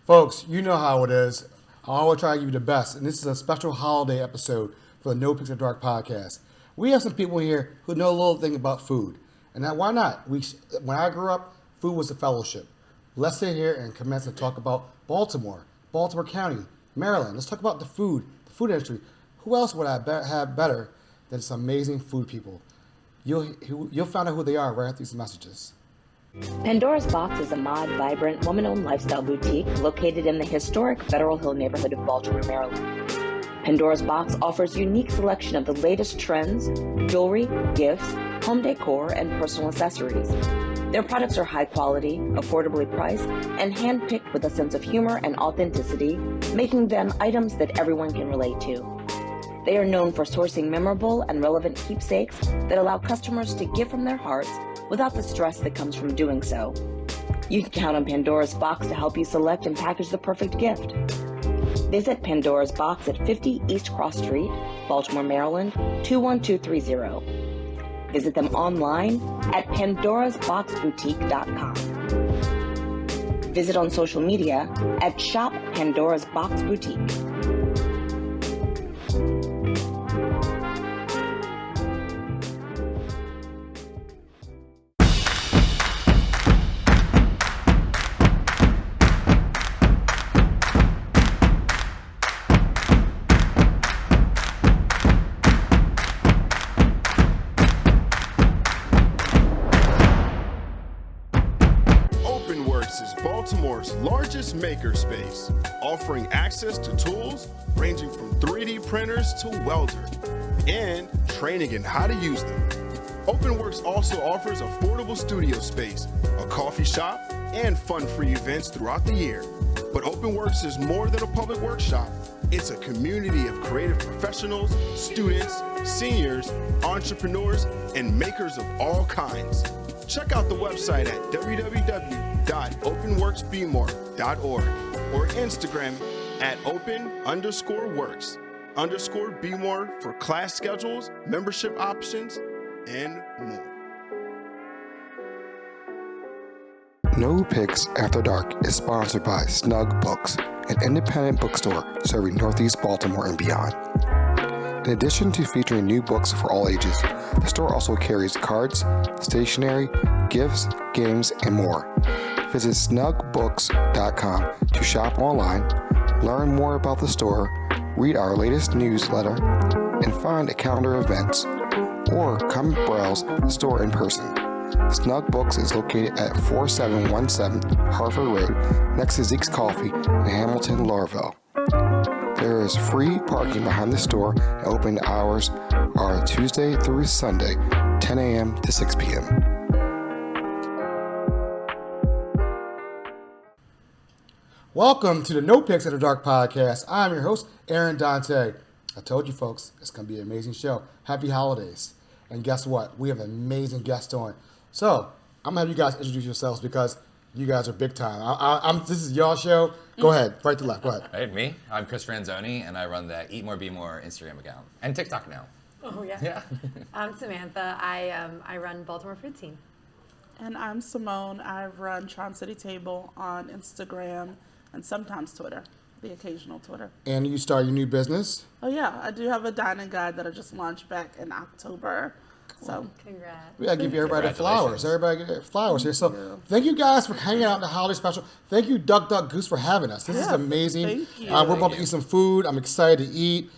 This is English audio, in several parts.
Folks, you know how it is. I always try to give you the best, and this is a special holiday episode for the NoPixAfterDark podcast. We have some people here who know a little thing about food, and now why not? When I grew up, food was a fellowship. Let's sit here and commence and talk about Baltimore County, Maryland. Let's talk about the food industry. Who else would I have better than some amazing food people? You'll find out who they are right after these messages. Pandora's Box is a mod, vibrant, woman-owned lifestyle boutique located in the historic Federal Hill neighborhood of Baltimore, Maryland. Pandora's Box offers unique selection of the latest trends, jewelry, gifts, home decor, and personal accessories. Their products are high quality, affordably priced, and hand-picked with a sense of humor and authenticity, making them items that everyone can relate to. They are known for sourcing memorable and relevant keepsakes that allow customers to give from their hearts without the stress that comes from doing so. You can count on Pandora's Box to help you select and package the perfect gift. Visit Pandora's Box at 50 East Cross Street, Baltimore, Maryland, 21230. Visit them online at pandorasboxboutique.com. Visit on social media at Shop Pandora's Box Boutique. Baltimore's largest makerspace, offering access to tools ranging from 3D printers to welder, and training in how to use them. OpenWorks also offers affordable studio space, a coffee shop, and fun-free events throughout the year. But OpenWorks is more than a public workshop. It's a community of creative professionals, students, seniors, entrepreneurs, and makers of all kinds. Check out the website at www.openworksbmore.org or Instagram at open_works_bmore for class schedules, membership options, and more. NoPixAfterDark is sponsored by Snug Books, an independent bookstore serving Northeast Baltimore and beyond. In addition to featuring new books for all ages, the store also carries cards, stationery, gifts, games, and more. Visit snugbooks.com to shop online, learn more about the store, read our latest newsletter, and find a calendar of events, or come browse the store in person. Snug Books is located at 4717 Harford Road, next to Zeke's Coffee in Hamilton, Laurelville. There is free parking behind the store, and open hours are Tuesday through Sunday, 10 a.m. to 6 p.m. Welcome to the NoPixAfterDark podcast. I'm your host, Aaron Dante. I told you folks, it's going to be an amazing show. Happy holidays. And guess what? We have an amazing guest on. So, I'm going to have you guys introduce yourselves because you guys are big time. This is y'all show. Go ahead, right to left. Go ahead. Hey, me. I'm Chris Franzoni, and I run the Eat More, Be More Instagram account and TikTok now. Oh yeah. Yeah. I'm Samantha. I run Baltimore Food Team. And I'm Simone. I run Charm City Table on Instagram and sometimes Twitter, the occasional Twitter. And you start your new business? Oh yeah, I do have a dining guide that I just launched back in October. So congrats. We gotta give everybody flowers. Everybody get flowers here. So thank you guys for hanging out in the holiday special. Thank you, Duck Duck Goose, for having us. This is amazing. Thank you. We're about to eat some food. I'm excited to eat.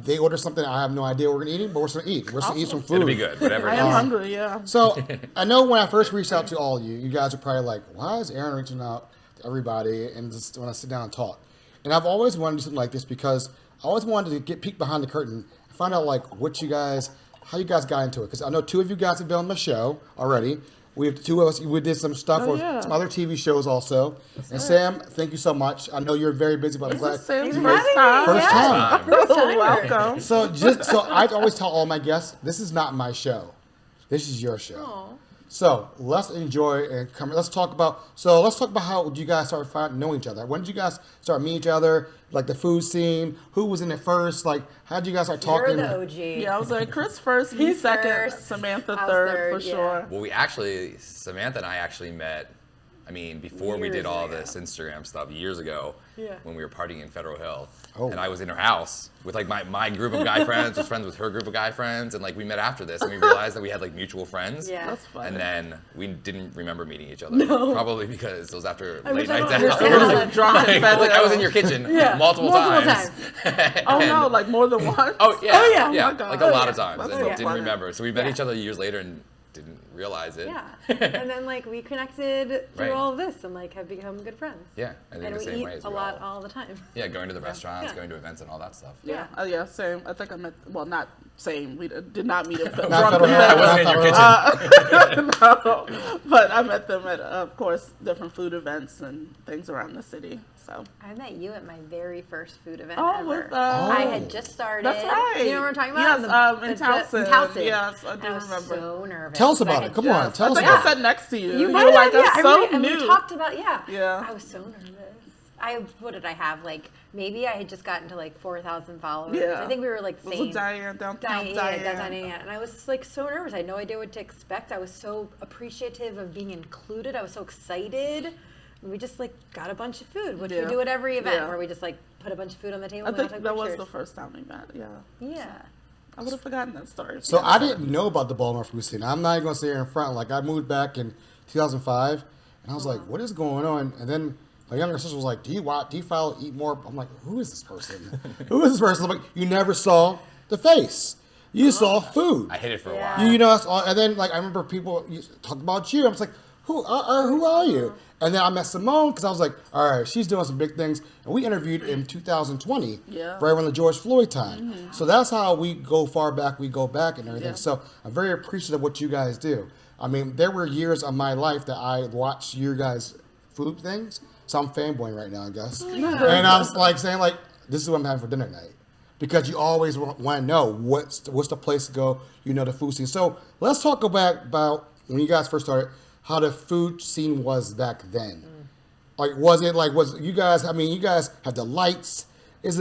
They ordered something I have no idea what we're gonna eat, but we're just gonna eat. We're just gonna eat some food. It'll be good. Whatever. I am hungry. Yeah. So I know when I first reached out to all of you, you guys are probably like, "Why is Aaron reaching out to everybody?" And just when I sit down and talk, and I've always wanted to do something like this because I always wanted to get peek behind the curtain, and find out like how you guys got into it. Because I know two of you guys have been on the show already. We have two of us. We did some stuff for some other TV shows also. And Sam, thank you so much. I know you're very busy, but I'm glad. Sam's first time. First time. Welcome. So I always tell all my guests, this is not my show. This is your show. Aww. So let's enjoy and come. Let's talk about how you guys started knowing each other. When did you guys start meeting each other? Like the food scene. Who was in it first? Like how did you guys start talking? You're the OG. Yeah, I was like Chris first, me second, first. Samantha I was third third, for sure. Well, Samantha and I actually met I mean, before we did Years all ago. this Instagram stuff years ago, Yeah. when we were partying in Federal Hill, Oh. and I was in her house with like my group of guy friends, was friends with her group of guy friends, and like we met after this, and we realized that we had like mutual friends. Yeah. That's funny. And then we didn't remember meeting each other. Probably because it was after late wish I nights don't out. understand. Drunk in Like, Federal I was in Hill. your kitchen Yeah, multiple multiple times. Oh And- no, like more than once. Oh yeah, Oh, yeah. yeah, Oh my God. like a lot of Yeah. times, That's and so didn't funny. remember. So we met Yeah. each other years later and didn't realize it. Yeah. And then like we connected through Right. all of this and like have become good friends. Yeah, I think And the we same eat way as a we lot all. all the time. Yeah, going to the restaurants, Yeah. going to events, and all that stuff. Yeah, yeah, same. I think I met. Well, not same. We did not meet in Not drunk Federal in Hill, I Federal wasn't in not your Federal kitchen. Hill. No, but I met them at, of course, different food events and things around the city. So. I met you at my very first food event Oh, ever. with, I had just started. That's right. Do you know what I'm talking about? Yes, in Towson. Towson. Yes, I do And I was remember. so nervous. Tell us 'cause I about had it. Come on, just- tell I us think about I it. sat next to you. You were might like, have, I'm yeah. so And new. we talked about, yeah. Yeah. I was so nervous. What did I have? Like, maybe I had just gotten to like 4,000 followers. Yeah. I think we were like Was same. it Diane, downtown Diane, Diane? and I was like so nervous. I had no idea what to expect. I was so appreciative of being included. I was so excited. And we just like got a bunch of food, which we Yeah. do at every event, Yeah. where we just like put a bunch of food on the table. I and we all think took that was pictures. the first time we met. Yeah. Yeah. I would have forgotten that story. So I didn't know about the Baltimore food scene. I'm not even gonna say here in front. Like I moved back in 2005, and I was like, "What is going on?" And then my younger sister was like, "Do you follow Eat More?" I'm like, "Who is this person? Who is this person?" I'm like, "You never saw the face. You saw food. I hid it for a Yeah. while. You know." That's all. And then like I remember people talk about you. I was like, "Who are you?" And then I met Simone because I was like, "All right, she's doing some big things." And we interviewed in 2020, Yeah. right around the George Floyd time. So that's how we go far back. We go back and everything. Yeah. So I'm very appreciative of what you guys do. I mean, there were years of my life that I watched your guys' food things. So I'm fanboying right now, I guess. And I was like saying like, "This is what I'm having for dinner tonight." Because you always want to know what's the place to go. You know the food scene. So let's talk about when you guys first started, how the food scene was back then. Like, you guys have the lights. Was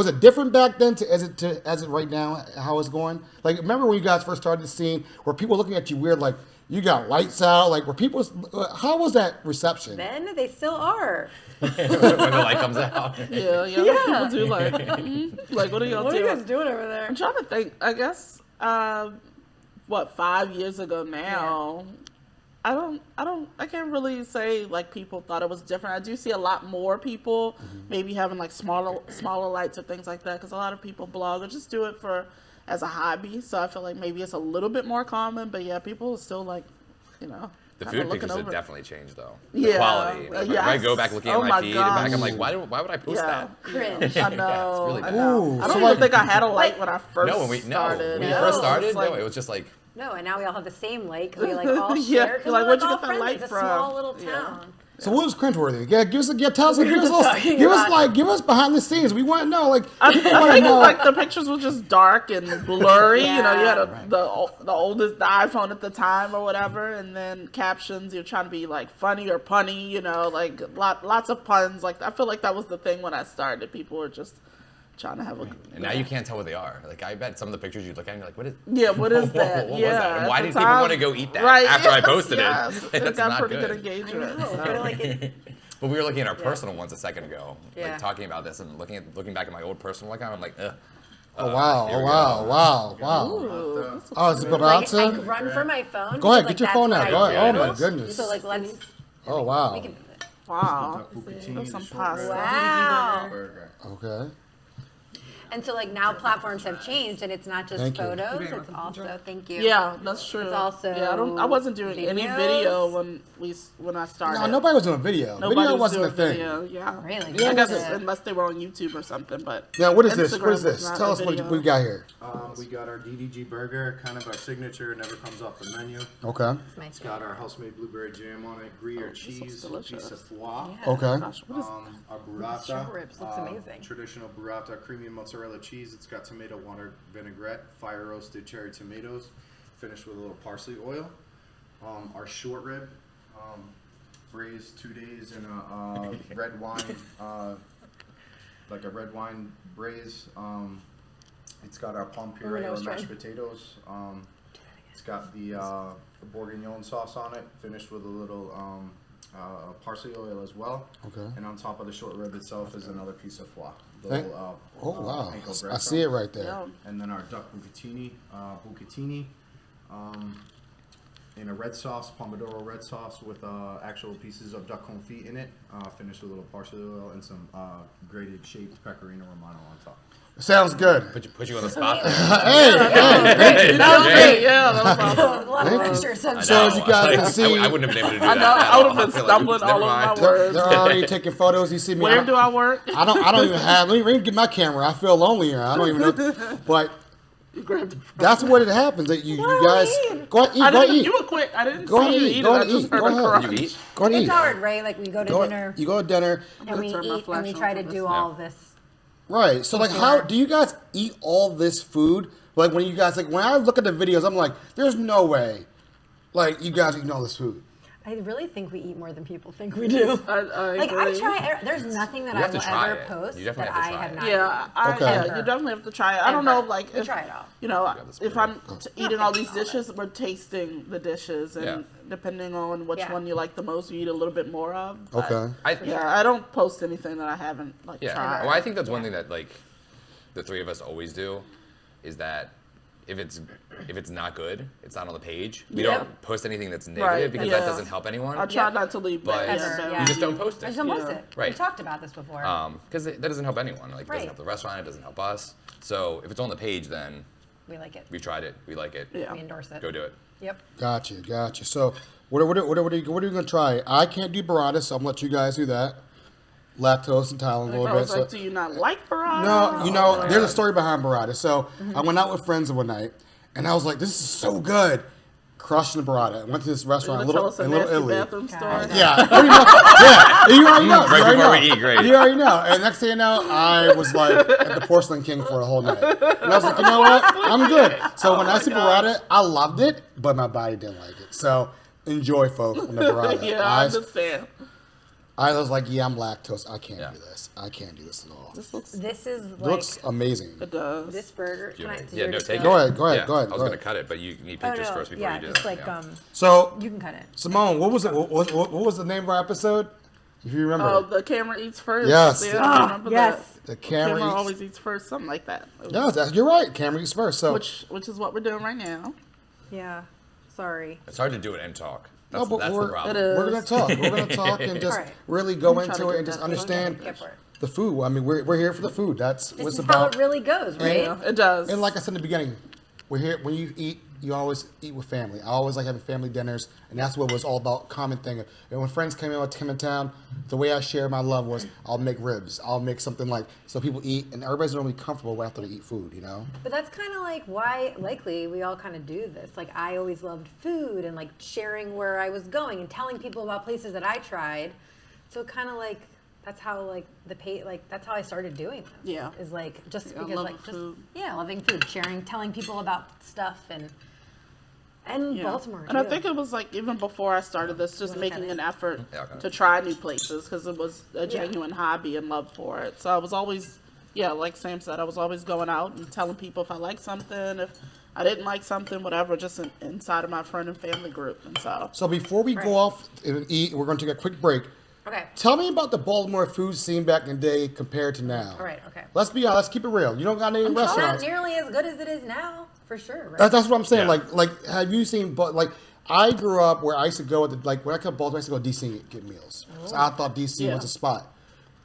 it different back then as it right now, how it's going? Like, remember when you guys first started the scene, were people looking at you weird, like, you got lights out? Like, how was that reception? Then they still are. when the light comes out. Yeah. Yeah. People do like, like, what are y'all What are you doing? guys doing over there? I'm trying to think. I guess, 5 years ago now. I can't really say like people thought it was different. I do see a lot more people maybe having like smaller lights or things like that, because a lot of people blog or just do it as a hobby. So I feel like maybe it's a little bit more common, but yeah, people are still like, The kinda food looking pictures have over. definitely changed though. Yeah. The quality. Like, Yes. when I go back looking at Oh my my feed and back, gosh. I'm like, why would I post that? Cringe. I know. really I bad. know. Ooh, I so don't even like- think I had a light when I first No, when we started. when you Yeah. first It's started, like- no, it was just like No, and now we all have the same light because we like all Yeah, share. Because like, we're where'd like you all get that friends. light It's a from? small little Yeah. town. So what was cringeworthy? Yeah, tell us, give us talking give us behind the scenes. We want to know, like, I people want to think know. like the pictures were just dark and blurry. You know, you had Yeah. the oldest iPhone at the time or whatever, and then captions. You're trying to be like funny or punny. You know, like lots of puns. Like I feel like that was the thing when I started. People were just trying to have a. and now you can't tell what they are. Like I bet some of the pictures you look at and you're like, what is Yeah, what is that? what yeah, was that? And at why the did people time- want to go eat that Right, after I yes, posted yes. it? It That's got not pretty good good. engagement. No, so. they're like, But we were looking at our personal ones a second ago, Yeah. like talking about this and looking back at my old personal account. I'm like, ugh. Oh wow! Here Oh we wow! go. Wow! Ooh, Oh, is it like I Baratta? run for my phone. Go ahead, because, get your like, phone that's out. what Go I ahead. Oh do. my goodness! So like let's. Oh wow! We can, wow. Poutine, There's some the short rib. pasta. wow. Burger. Okay. And so like now platforms have changed and it's not just Thank you. photos. It's also thank you. Yeah, that's true. It's also yeah. I wasn't doing any videos. video when I started. No, nobody was doing video. Nobody Video was wasn't a doing thing. video. Yeah. Really? Yeah, I guess yeah. unless they were on YouTube or something, but Now, what is this? Instagram What is was this? not Tell a us what video. we got here. We got our DDG burger, kind of our signature, never comes off the menu. Okay. It's got our house-made blueberry jam on it, Gruyere cheese, delicious. piece of foie. Okay. Gosh, what is Our burrata, Short ribs looks amazing. traditional burrata, creamy mozzarella cheese. It's got tomato water vinaigrette, fire roasted cherry tomatoes, finished with a little parsley oil. Our short rib, braised 2 days in a red wine, like a red wine braise. It's got our plum puree I or was mashed trying. potatoes. It's got the bourguignon sauce on it, finished with a little parsley oil as well. Okay. And on top of the short rib itself is another piece of foie. The Thank- little, Oh wow, panko I see it breadcrumb. right there. Yeah. And then our duck bucatini, in a red sauce, pomodoro red sauce with actual pieces of duck confit in it, finished with a little parsley oil and some grated shaved pecorino romano on top. Sounds good. Put you on the spot there. Hey, That was great. Yeah, that was awesome. A lot of extras. I So know. as you guys can I see- wouldn't have been able to do I that. know. at I would all. have been feel like, stumbling oops, all never over my mind. words. They're already taking photos. You see me. Where do I work? I don't even have. Let me get my camera. I feel lonely here. I don't even know. But You grabbed it. that's what it happens. That you guys go ahead, eat. I Go ahead, didn't. eat. You were quick. I didn't Go see ahead, you eat. eat Go it. I ahead, just eat. heard Go a ahead. crunch. You eat? Go ahead, It's eat. hard, right? Like we go to dinner You go to dinner. and we turn my eat and flash we on try to for do this. all of this. Right. So like, how do you guys eat all this food? Like when you guys when I look at the videos, I'm like, there's no way, like you guys eating all this food. I really think we eat more than people think we do. I Like I agree. try. There's nothing that You I have to will try ever it. post You that definitely have to I try have it. not. Yeah, Okay. yeah, you definitely have to try it. I don't know, like We if try it all. you know, this if pretty I'm eating all these dishes, we're tasting the dishes, and Yeah. depending on which Yeah. one you like the most, you eat a little bit more of. But, Okay. Yeah, I don't post anything that I haven't like Yeah. tried. Well, I think that's one thing that like the three of us always do is that if it's not good, it's not on the page. We Yep. don't post anything that's negative Right, because yeah. that doesn't help anyone. I try not to leave But bad Ever, bad yeah. You just don't reviews. post I it. just don't post Yeah. it. Right. We talked about this before. Because that doesn't help anyone. Like, it Right. doesn't help the restaurant. It doesn't help us. So if it's on the page, then We like it. we've tried it. We like it. Yeah. We endorse it. Go do it. Yep. Gotcha. So what are you gonna try? I can't do burrata, so I'm gonna let you guys do that. Lactose intolerant a I little bit. was So. like, do you not like burrata? No, you know, there's a story behind burrata. So I went out with friends one night, and I was like, "This is so good." Crushing the burrata. I went to this restaurant You in tell us a Little nasty Italy. bathroom story. Yeah, pretty much. Yeah, you already know. Right you already before know. we eat, great. You already know. And next thing you know, I was like at the Porcelain King for the whole night. And I was like, you know what? I'm good. So when I see burrata, I loved it, but my body didn't like it. So enjoy, folks, on the burrata. Yeah, I understand. I was like, yeah, I'm lactose. I can't Yeah. do this. I can't do this at all. This is It like looks amazing. It does. this burger. Can I? Yeah, no, take it. Go ahead. Go ahead. Yeah, Go ahead. I was go gonna ahead. cut it, but you need Oh, pictures no. first before Yeah, you do just that. like yeah. So you can cut it. Simone, what was it? What was the name of our episode? If you remember. Oh, the camera eats first. Yes. Yeah, I remember yes. that. The Camera camera. always eats first, something like that. Yes, you're right. Camera eats first. So Which is what we're doing right now. Yeah. Sorry. It's hard to do it and talk. No, That's, but that's the we're- problem. It is. we're gonna talk. We're gonna talk and just Alright. really go trying into to it get and just that understand Go for it. the food. I mean, we're here for the food. That's This what's is how about. it really goes, right? Yeah, it does. And like I said in the beginning, we're here when you eat. You always eat with family. I always like having family dinners, and that's what it was all about. Common thing. And when friends came in town, the way I share my love was I'll make ribs. I'll make something like so people eat, and everybody's normally comfortable after they eat food. You know. But that's kind of like why, likely, we all kind of do this. Like, I always loved food and like sharing where I was going and telling people about places that I tried. So kind of like that's how like that's how I started doing this. Yeah. Is like just Yeah, because loving like just food. loving food, sharing, telling people about stuff and Yeah. Baltimore. And I too. think it was like even before I started this, just Wanna cut making it? an effort Yeah, okay. to try new places because it was a genuine hobby and love for it. So I was always, like Sam said, I was always going out and telling people if I liked something, if I didn't like something, whatever, just inside of my friend and family group. And so So before we Right. go off and eat, we're going to take a quick break. Okay. Tell me about the Baltimore food scene back in the day compared to now. All right. Okay. Let's be honest. Let's keep it real. You don't got any Not restaurants. nearly as good as it is now, for sure. Right? That's what I'm saying. Yeah. Like, have you seen? But like, I grew up where I used to go at when I come to Baltimore, I used to go to DC and get meals. So I thought DC Yeah. was a spot.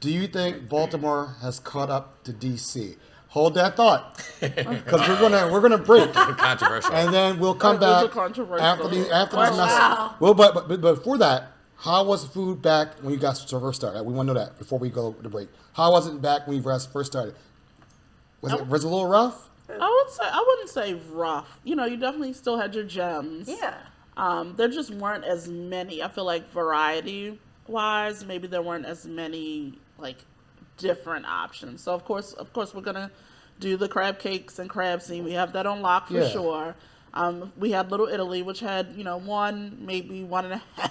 Do you think Baltimore has caught up to DC? Hold that thought, because we're gonna break, Controversial. and then we'll come Those are back controversial. after these Wow. message. Well, but before that, how was the food back when you guys first started? We want to know that before we go to break. How was it back when you guys first started? Was it a little rough? I wouldn't say rough. You definitely still had your gems. Yeah. There just weren't as many. I feel like variety wise, maybe there weren't as many like different options. So of course we're gonna do the crab cakes and crab scene. We have that on lock for Yeah. sure. We had Little Italy, which had one, maybe 1.5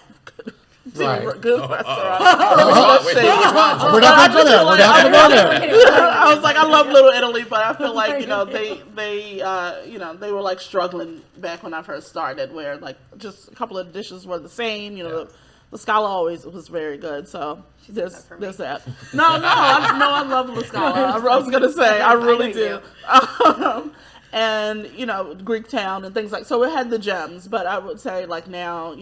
Right. good restaurants. We're not gonna go there. We're not gonna go there. I was like, I love Little Italy, but I feel like they were like struggling back when I first started, where like just a couple of dishes were the same. La Scala always was very good. So there's that for me. that. No, I love La Scala. I was gonna say I really do. And Greek Town and things like. So it had the gems, but I would say like now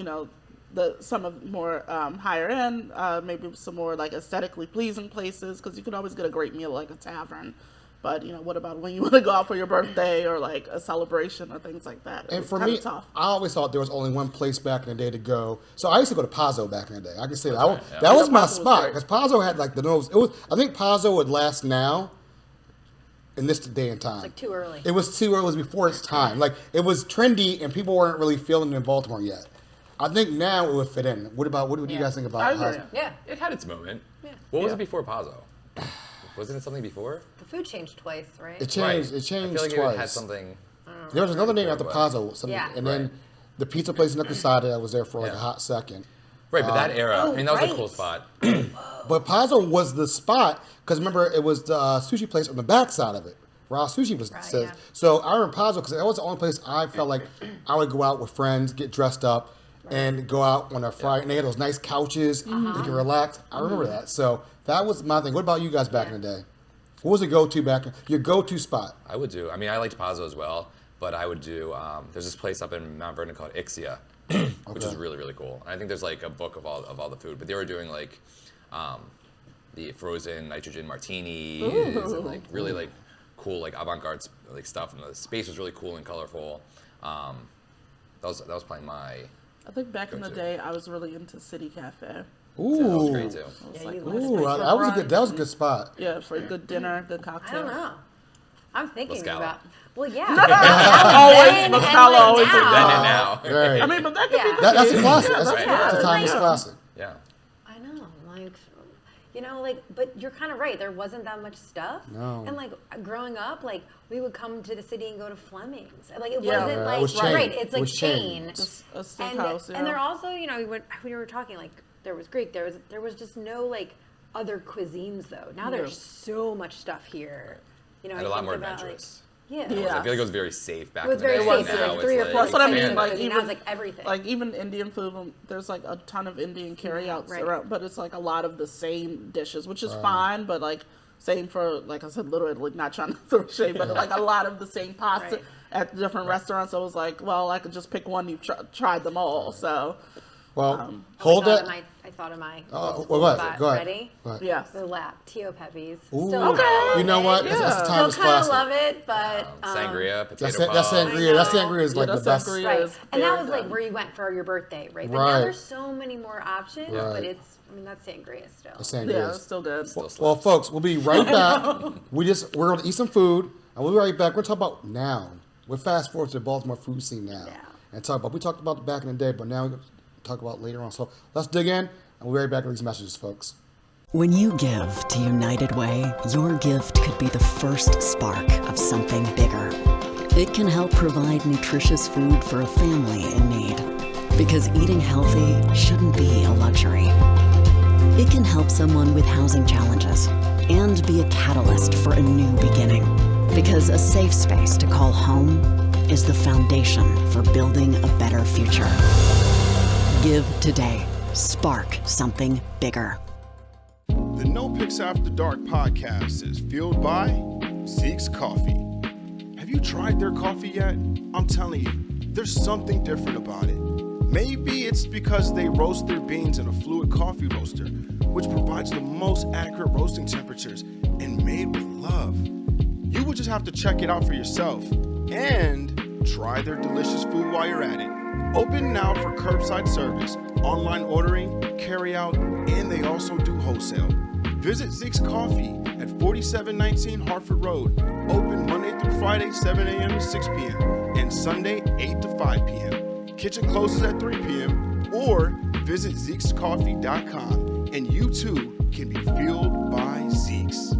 some of more higher end, maybe some more like aesthetically pleasing places, because you can always get a great meal like a tavern. But what about when you want to go out for your birthday or like a celebration or things like that? And for me, tough. I always thought there was only one place back in the day to go. So I used to go to Pazzo back in the day. I can say that. That was my Pazzo was spot, great. because Pazzo had like the nose. I think Pazzo would last now in this day and time. It's like too early. It was too early. It was before its time. Like it was trendy and people weren't really feeling it in Baltimore yet. I think now it would fit in. What do you guys think about I agree. Pazzo? Yeah. It had its moment. Yeah. What was it before Pazzo? Wasn't it something before? The food changed twice, right? It changed. Right. It changed I feel like twice. it had something. There was another name after But- Pazzo, Yeah. and then the pizza place in Casada was there for like a hot second. Right, but that era, I mean, that was a right. cool spot. But Pazzo was the spot because remember it was the sushi place on the back side of it. Raw Sushi was says. yeah. So I remember Pazzo because that was the only place I felt like I would go out with friends, get dressed up, and go out on a Friday. And they had those nice couches, you can relax. I remember that. So that was my thing. What about you guys back in the day? What was your go-to spot? I would do. I mean, I liked Pazzo as well, but I would do. There's this place up in Mount Vernon called Ixia, which is really, really cool. And I think there's like a book of all the food, but they were doing like the frozen nitrogen martinis and like really like cool like avant-garde like stuff, and the space was really cool and colorful. That was probably my. I think back in the Go-to. day, I was really into City Cafe. Ooh, That was great too. It's Yeah, like, you ooh, love Ooh, Spice that was a good. That was a good spot. yeah, for a good dinner, good I cocktail. don't know. I'm thinking Scala. about. Well, yeah. Always, Then La and Scala like always is now. Then and now. Right. I mean, but that could Yeah. be. That's a classic. That's right. a timeless Like- classic. Yeah. I know, but you're kind of right. There wasn't that much stuff. No. And like growing up, like we would come to the city and go to Fleming's. Like it Yeah. wasn't Yeah, it like was chain. right. It's It like was chain. chain. Just a And steakhouse, and they're also, when we were talking, like there was Greek, there was just no like other cuisines though. Now there's so much stuff here. And you a lot think more about, adventurous. Yeah. Yeah. I feel like it was very safe back It was in the very day. safe. Now Like it's 3 or like, 4 That's what I mean, things, like, and now even- it's like everything. Like even Indian food, there's like a ton of Indian carryouts Right. around, but it's like a lot of the same dishes, which is fine. But like same for, like I said, Little Italy. Not trying to throw shade, but like a lot of the same pasta Right. at different restaurants. So it was like, well, I could just pick one. You've tried them all, so Well, hold that. I thought of my Well, old go ahead. spot. Go ahead. Ready? Go ahead. yes. The lap, Tio Pepe's. Ooh. Still Okay. You know what? That's a Still timeless kind of classic. love it, but Sangria, potato That's puffs. sangria. That sangria is Yeah, like that the best. sangria right. is And that very was like good. where you went for your birthday, right? But Right. now there's so many more options, Right. but that's sangria still. The sangria. Yeah, it's still good. Well, folks, we'll be right back. We're going to eat some food, and we'll be right back. We're going to talk about now. We're fast forward to the Baltimore food scene now, Yeah. and we talked about back in the day, but now we're going to talk about later on. So let's dig in, and we'll be right back with these messages, folks. When you give to United Way, your gift could be the first spark of something bigger. It can help provide nutritious food for a family in need. Because eating healthy shouldn't be a luxury. It can help someone with housing challenges and be a catalyst for a new beginning. Because a safe space to call home is the foundation for building a better future. Give today. Spark something bigger. The NoPixAfterDark podcast is fueled by Zeke's Coffee. Have you tried their coffee yet? I'm telling you, there's something different about it. Maybe it's because they roast their beans in a fluid coffee roaster, which provides the most accurate roasting temperatures and made with love. You will just have to check it out for yourself and try their delicious food while you're at it. Open now for curbside service, online ordering, carry out, and they also do wholesale. Visit Zeke's Coffee at 4719 Hartford Road. Open Monday through Friday, 7 a.m. to 6 p.m. and Sunday, 8 to 5 p.m. Kitchen closes at 3 p.m. or visit Zeke'sCoffee.com and you too can be fueled by Zeke's.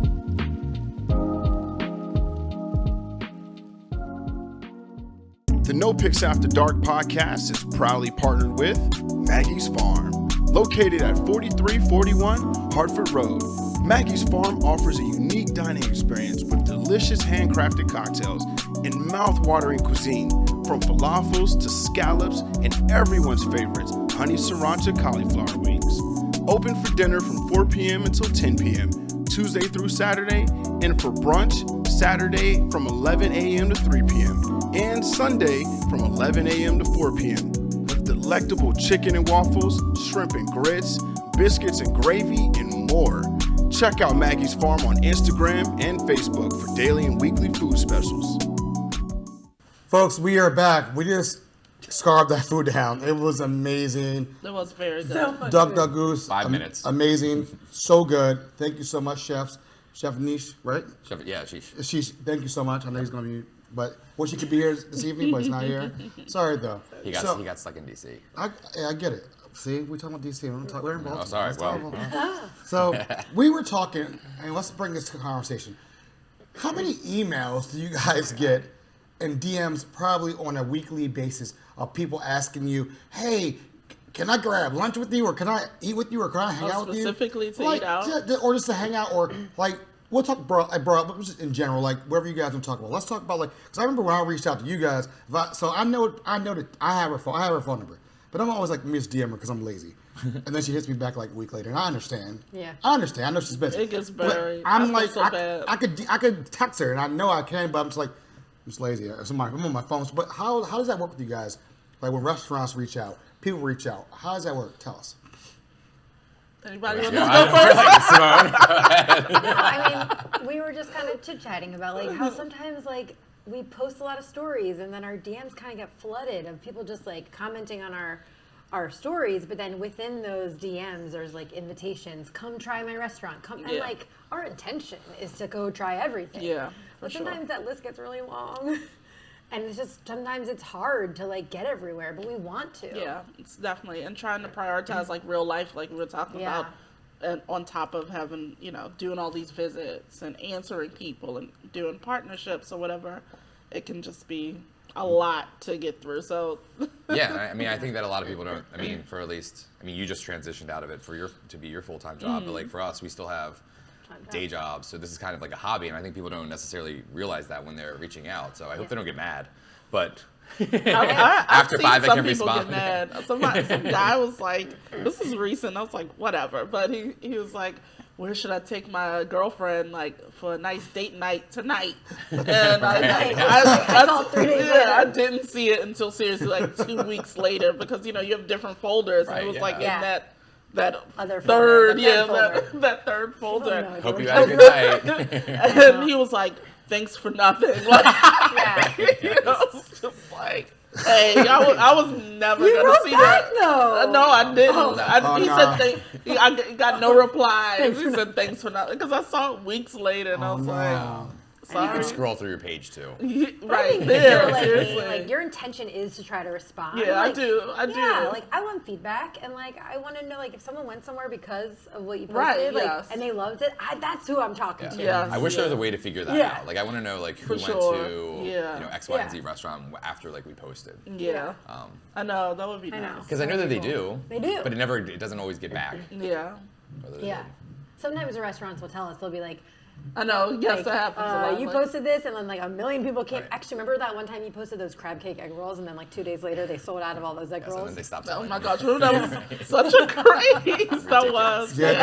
The NoPixAfterDark podcast is proudly partnered with Maggie's Farm. Located at 4341 Hartford Road, Maggie's Farm offers a unique dining experience with delicious handcrafted cocktails and mouth-watering cuisine, from falafels to scallops and everyone's favorites, honey sriracha cauliflower wings. Open for dinner from 4 p.m. until 10 p.m. Tuesday through Saturday, and for brunch, Saturday from 11 a.m. to 3 p.m. and Sunday from 11 a.m. to 4 p.m. with delectable chicken and waffles, shrimp and grits, biscuits and gravy, and more. Check out Maggie's Farm on Instagram and Facebook for daily and weekly food specials. Folks, we are back. We just scarfed that food down. It was amazing. It was very good. So much Duck food. Duck Goose. 5 minutes. Amazing. So good. Thank you so much, chefs. Chef Niche, right? Yeah, sheesh. She's. Thank you so much. I know he's going to be, but wish he could be here this evening, but he's not here. Sorry, though. He got stuck in D.C. I get it. See, we're talking about DC. We're in Baltimore. Oh, sorry. Let's Well. talk about- So we were talking, and let's bring this to conversation. How many emails do you guys get and DMs probably on a weekly basis of people asking you, hey, can I grab lunch with you, or can I eat with you, or can I hang out with you? Specifically to eat out? Or just to hang out, or like, we'll talk but just in general, like whatever you guys want to talk about. Let's talk about like, because I remember when I reached out to you guys, so I know that I have her phone number, but I'm always like, Miss DM her because I'm lazy. And then she hits me back like a week later, and I understand. Yeah. I understand. I know she's busy. It gets very. But I'm I feel like, so bad. I could text her, and I know I can, but I'm just like, I'm just lazy. I'm on my phone. But how does that work with you guys? Like when restaurants reach out, people reach out. How does that work? Tell us. Anybody want to Yeah, go first? like, Simone, go ahead. No, I mean, we were just kind of chit-chatting about like how sometimes like we post a lot of stories and then our DMs kind of get flooded of people just like commenting on our stories, but then within those DMs there's like invitations, come try my restaurant, come, and Yeah. like our intention is to go try everything. Yeah, But for sure. sometimes that list gets really long. And it's just, sometimes it's hard to like get everywhere, but we want to. Yeah, it's definitely, and trying to prioritize like real life, like we were talking Yeah. about, and on top of having, doing all these visits and answering people and doing partnerships or whatever, it can just be a lot to get through. So Yeah, I mean, I think that a lot of people don't. I mean, for at least, you just transitioned out of it to be your full-time job, but like for us, we still have day jobs, so this is kind of like a hobby, and I think people don't necessarily realize that when they're reaching out. So I hope they don't get mad, but I've seen 5, I some can people respond. get mad. Some guy was like, this is recent. I was like, whatever. But he was like, where should I take my girlfriend like for a nice date night tonight? And I saw it 3 days later. I didn't see it until seriously like 2 weeks later because you have different folders. And Right, it was yeah. like Yeah. in that Other third, folder, that third folder. that third folder. know. Hope you had a good night. And he was like, thanks for nothing. Like, Yeah. I was just like, hey, I was never You gonna wrote see back, that. though. No, I didn't. Oh, He no. said I got no replies. He said thanks for nothing because I saw it weeks later and I was No. You like, can sorry. scroll through your page too. Right You're there, like, seriously. like your intention is to try to respond. Yeah, I like, do. Yeah, like I want feedback, and like I want to know like if someone went somewhere because of what you posted, Right, like, yes. and they loved it. That's who I'm talking to. Yes. I wish there was a way to figure that Yeah. out. Like I want to know like who For went sure. to Yeah. X, Y, and Z Yeah. restaurant after like we posted. Yeah. I know, that would be I know. nice. Because I know that they do. They do. But it doesn't always get back. Yeah. whether they Yeah. did. Sometimes the restaurants will tell us, they'll be like, I know, yes, like, that happens a lot. you like- posted this, and then like a million people came. Right. Actually, remember that one time you posted those crab cake egg rolls, and then like 2 days later they sold out of all those egg So rolls. then they stopped Oh selling. my gosh, that was such a craze that was. Yeah, that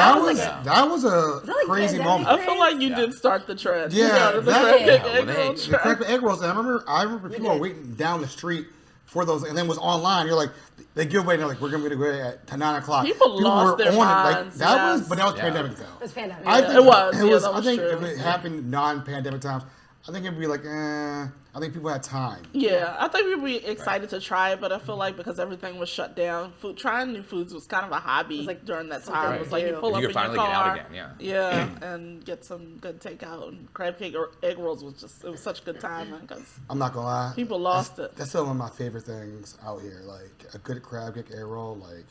that was was a that like crazy pandemic? moment. I feel like you Yeah. did start the trend. Yeah, You started the that- crab cake Yeah, well, egg they- roll the The trend. crab egg rolls. And I remember people were waiting down the street for those, and then it was online. You're like, they give away. And they're like, we're gonna go at 9 o'clock. People lost their Like minds, that was, yes. but that was Yeah. pandemic though. It was pandemic. I think It was, yeah, that I was think true. if it happened non-pandemic times, I think it'd be like, I think people had time. Yeah, I think we'd be excited to try it, but I feel like because everything was shut down, trying new foods was kind of a hobby like during that something time. to It was like you do. pull You up could in finally your get out car, again, yeah, and get some good takeout. And crab cake or egg rolls was such a good time because I'm not gonna lie. people lost it. That's still one of my favorite things out here. Like a good crab cake egg roll, like,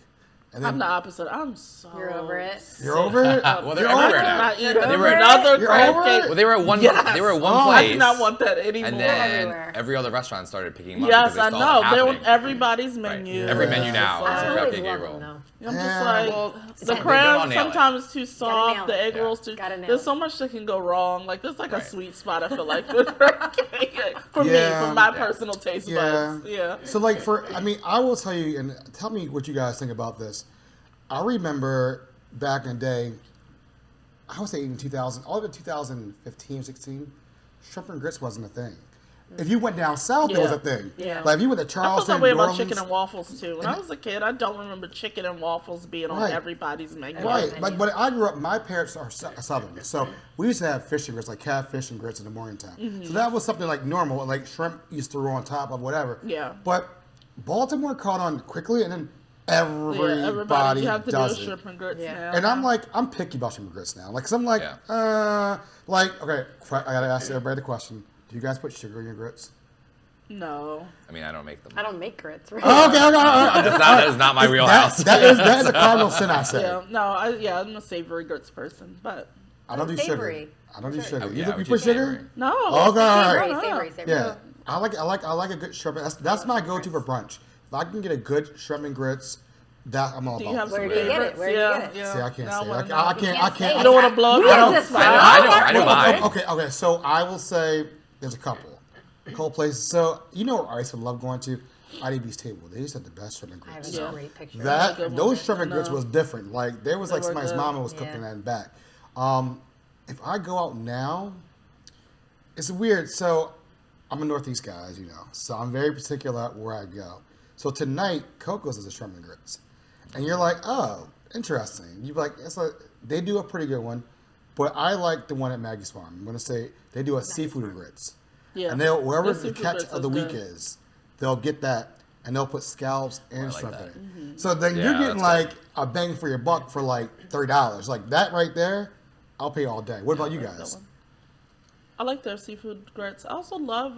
And I'm the opposite. I'm so. You're over it. You're over it? Well, they're You're everywhere over it? now. Not eat They were another You're crab over it? cake. Well, they were at one. Yes. They were at one Oh, place. I do not want that anymore. And then Everywhere. every other restaurant started picking them up. Yes, because I they saw it know. They're on happening. everybody's Right. menu. Every Yeah. menu now It's is a I crab always cake egg love roll. them, though. I'm just Yeah. like, Well, the they're crab gonna nail it. sometimes is too nail soft, the it. egg Yeah. rolls too. Gotta nail There's it. so much that can go wrong. Like, there's like a Right. sweet spot, I feel like, for crab cake. For Yeah. me, for my Yeah. personal taste Yeah. buds. Yeah. So, like, I will tell you, and tell me what you guys think about this. I remember back in the day, I would say in 2000, all of it 2015, 16, shrimp and grits wasn't a thing. If you went down south, it was a thing. Yeah. Like, if you went to I feel Charleston, that way New about Orleans, chicken and waffles, too. When I was a kid, I don't remember chicken and waffles being on Right. everybody's menu. Right, like when I grew up, my parents are Southern, so we used to have fish and grits, like catfish and grits in the morning time. So that was something like normal, like shrimp used to throw on top of whatever. Yeah. But Baltimore caught on quickly, and then Yeah, everybody you have to do does a it. shrimp and grits Yeah. now. And I'm like, I'm picky about shrimp and grits now. Like, 'cause I'm like, okay, I gotta ask everybody the question: do you guys put sugar in your grits? No. I mean, I don't make them. I don't make grits. Right? Oh, okay, all right. That is not my wheelhouse. That is a cardinal sin, I say. Yeah, no, I'm a savory grits person, but I don't do Savory. sugar. I don't do Sure. sugar. Oh, yeah, You which put is sugar? savory. no. Okay, all Savory, right. savory. Yeah, I like a good shrimp. That's my go-to for brunch. If I can get a good shrimp and grits, that I'm all Do about. you have Where some do you get it? favorites? Where do you yeah, get it? Yeah. See, I can't Now say. wanna know. I can't. say. You don't want to blow We up have your this spot. I know mine. Okay. So I will say there's a couple places. So you know where I used to love going to? IDB's table. They used to have the best shrimp and I have grits. a Yeah. great picture. That good one. those shrimp and grits No. was different. Like there was like They were somebody's good. mama was Yeah. cooking that in back. If I go out now, it's weird. So I'm a Northeast guy, as you know. So I'm very particular at where I go. So tonight, Coco's is a shrimp and grits, and you're like, oh, interesting. You're like, it's like they do a pretty good one, but I like the one at Maggie's Farm. I'm gonna say they do a seafood and grits. Yeah. And they'll wherever The the seafood catch grits of the is week good. is, they'll get that and they'll put scallops and like shrimp that. in it. Mm-hmm. So then Yeah, you're getting that's like a bang for your buck for like $30. Like that right there, I'll pay all day. What about you That guys? one. I like their seafood grits. I also love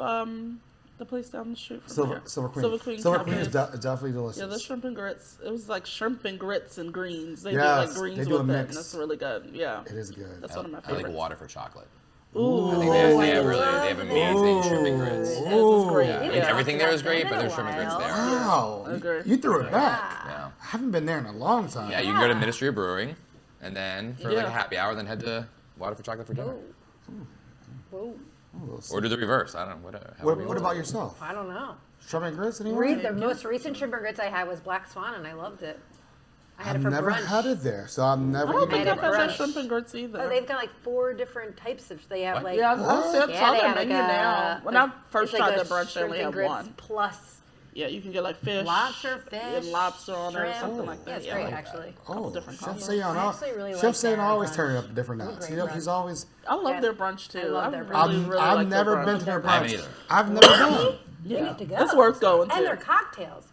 the place down the street from here. Silver Queen. Silver Queen. Silver Queen is Cafes. definitely delicious. Yeah, the shrimp and grits. It was like shrimp and grits and greens. They Yes, do like greens they do a with it, mix. and it's really good. Yeah, It is good. that's one of my I like favorites. water for chocolate. Ooh, I think they have amazing shrimp and grits. This is great. Yeah, I mean, Yeah. everything there is great, Been but a there's shrimp and grits while. there. Wow, agree. you threw it back. Yeah. I haven't been there in a long time. Yeah, you can go to Ministry of Brewing, and then for like Yeah. a happy hour, then head to Water for Chocolate for dinner. Whoa. Or do the reverse. I don't know. Whatever. What about yourself? I don't know. Shrimp and grits? Anyone? The most recent shrimp and grits I had was Black Swan, and I loved it. I had I've it for never brunch. had it there, so I've never I don't eaten think I it. I've had had it that brunch. shrimp and grits either. Oh, they've got like 4 different types of. They have What? like Yeah, I've What? said yeah, saw they their have menu like now. When I first it's like tried a the brunch, I shrimp only and had grits one. plus Yeah, you can get like fish, lobster, fish, and lobster on it or shrimp. something like that. Yeah, it's Yeah, great like actually. Oh, different Chef combos. Sayon, I actually really Chef like Sayon their always brunch. turning up different It's a nights. great You know, brunch. he's always. I love Yeah. their brunch too. I love I their really, brunch. really I've like never their been brunch. to their I haven't brunch. either. I've never been. You Yeah, need to go. it's worth going And their to. cocktails.